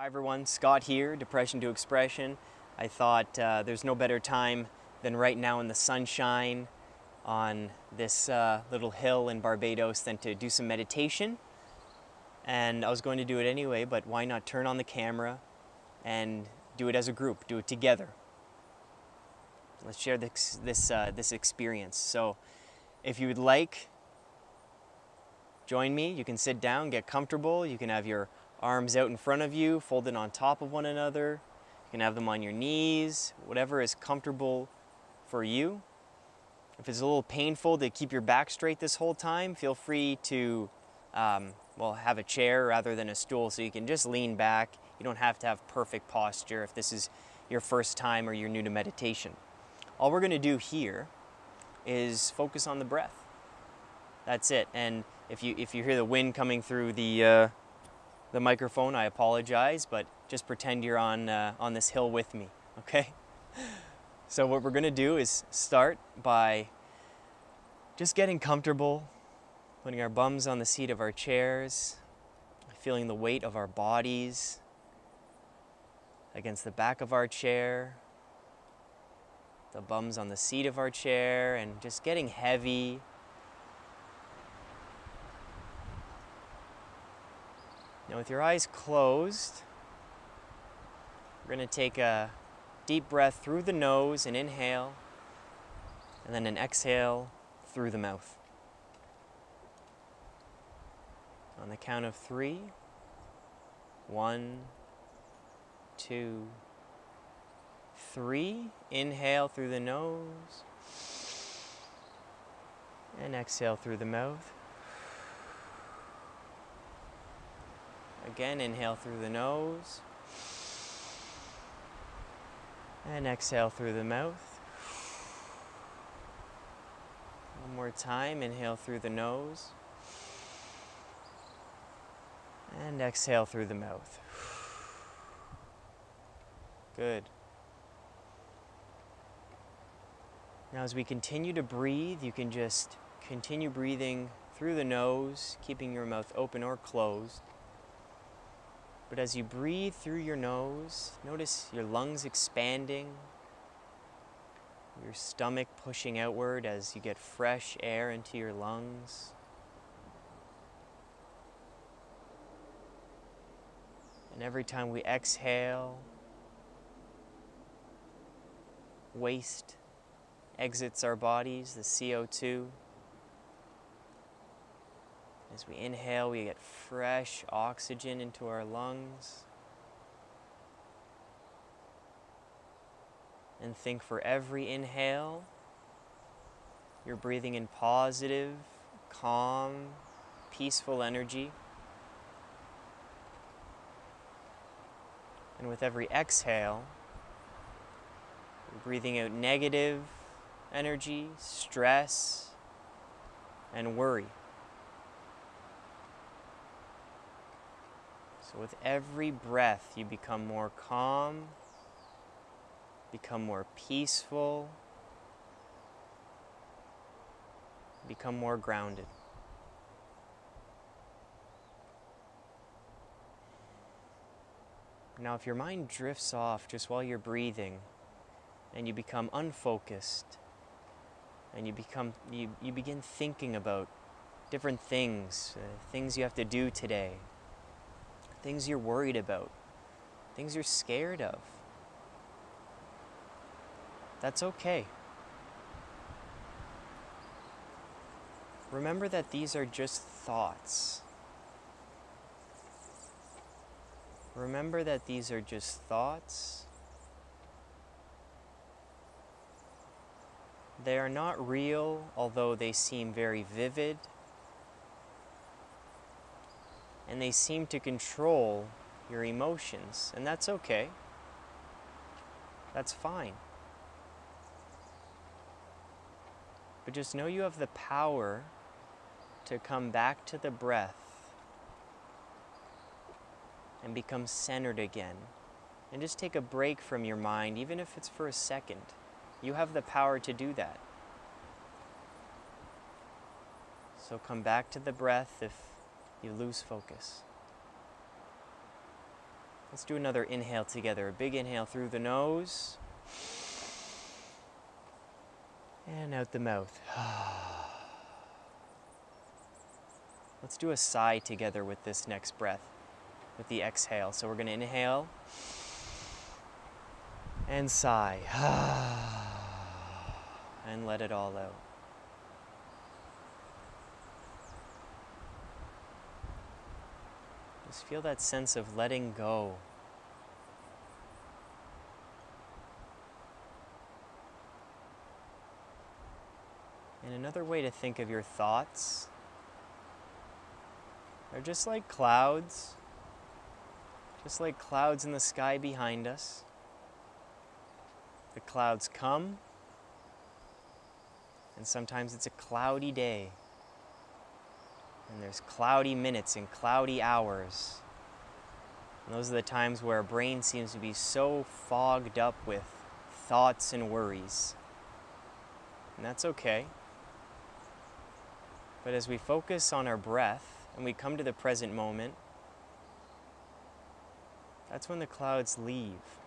Hi everyone, Scott here, Depression to Expression. I thought there's no better time than right now in the sunshine on this little hill in Barbados than to do some meditation. And I was going to do it anyway, but why not turn on the camera and do it as a group, do it together. Let's share this experience. So if you would like, join me. You can sit down, get comfortable. You can have your arms out in front of you, folded on top of one another. You can have them on your knees, whatever is comfortable for you. If it's a little painful to keep your back straight this whole time, feel free to have a chair rather than a stool so you can just lean back. You don't have to have perfect posture if this is your first time or you're new to meditation. All we're going to do here is focus on the breath. That's it. And if you hear the wind coming through the microphone, I apologize, but just pretend you're on this hill with me, okay? So what we're gonna do is start by just getting comfortable, putting our bums on the seat of our chairs, feeling the weight of our bodies against the back of our chair, the bums on the seat of our chair, and just getting heavy. Now with your eyes closed, we're going to take a deep breath through the nose, an inhale, and then an exhale through the mouth. On the count of 3, 1, 2, 3. Inhale through the nose, and exhale through the mouth. Again, inhale through the nose and exhale through the mouth. One more time, inhale through the nose and exhale through the mouth. Good. Now as we continue to breathe, you can just continue breathing through the nose, keeping your mouth open or closed. But as you breathe through your nose, notice your lungs expanding, your stomach pushing outward as you get fresh air into your lungs. And every time we exhale, waste exits our bodies, the CO2. As we inhale, we get fresh oxygen into our lungs. And think for every inhale, you're breathing in positive, calm, peaceful energy. And with every exhale, you're breathing out negative energy, stress, and worry. So with every breath, you become more calm, become more peaceful, become more grounded. Now, if your mind drifts off just while you're breathing, and you become unfocused, and you begin thinking about different things, things you have to do today, things you're worried about, things you're scared of. That's okay. Remember that these are just thoughts. Remember that these are just thoughts. They are not real, although they seem very vivid. And they seem to control your emotions, and that's okay. That's fine. But just know you have the power to come back to the breath and become centered again. And just take a break from your mind, even if it's for a second. You have the power to do that. So come back to the breath if you lose focus. Let's do another inhale together. A big inhale through the nose. And out the mouth. Let's do a sigh together with this next breath, with the exhale. So we're going to inhale and sigh. And let it all out. Just feel that sense of letting go. And another way to think of your thoughts, they're just like clouds in the sky behind us. The clouds come, and sometimes it's a cloudy day. And there's cloudy minutes and cloudy hours. And those are the times where our brain seems to be so fogged up with thoughts and worries. And that's okay. But as we focus on our breath and we come to the present moment, that's when the clouds leave.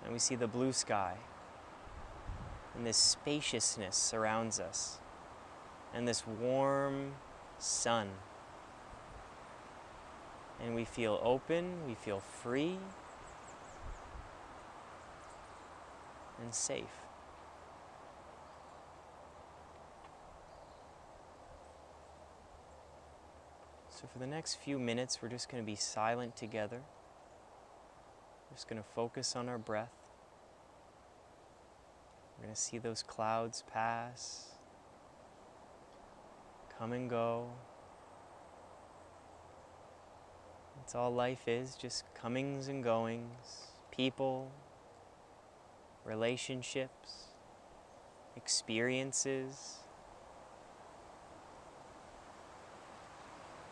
And we see the blue sky. And this spaciousness surrounds us. And this warm sun. And we feel open, we feel free, and safe. So for the next few minutes, we're just going to be silent together. We're just going to focus on our breath. We're going to see those clouds pass, come and go. That's all life is, just comings and goings, people, relationships, experiences.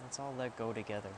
Let's all let go together.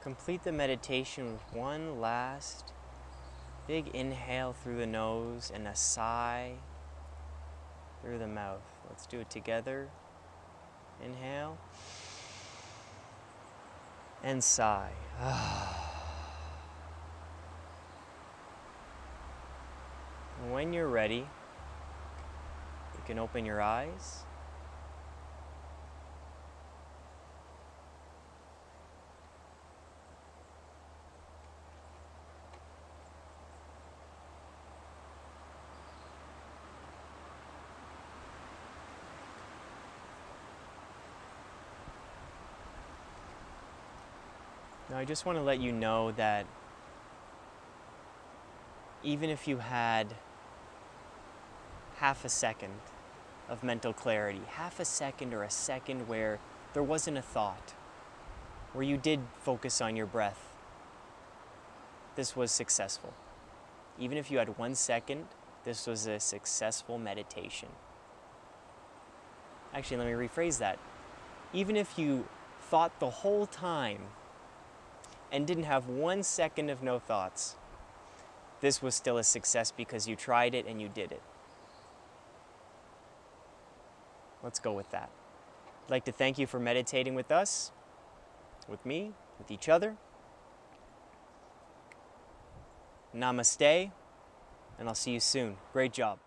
Complete the meditation with one last big inhale through the nose and a sigh through the mouth. Let's do it together. Inhale and sigh. When you're ready, you can open your eyes. Now, I just want to let you know that even if you had half a second of mental clarity, half a second or a second where there wasn't a thought, where you did focus on your breath, this was successful. Even if you had 1 second, this was a successful meditation. Actually, let me rephrase that. Even if you thought the whole time and didn't have 1 second of no thoughts, this was still a success because you tried it and you did it. Let's go with that. I'd like to thank you for meditating with us, with me, with each other. Namaste, and I'll see you soon. Great job.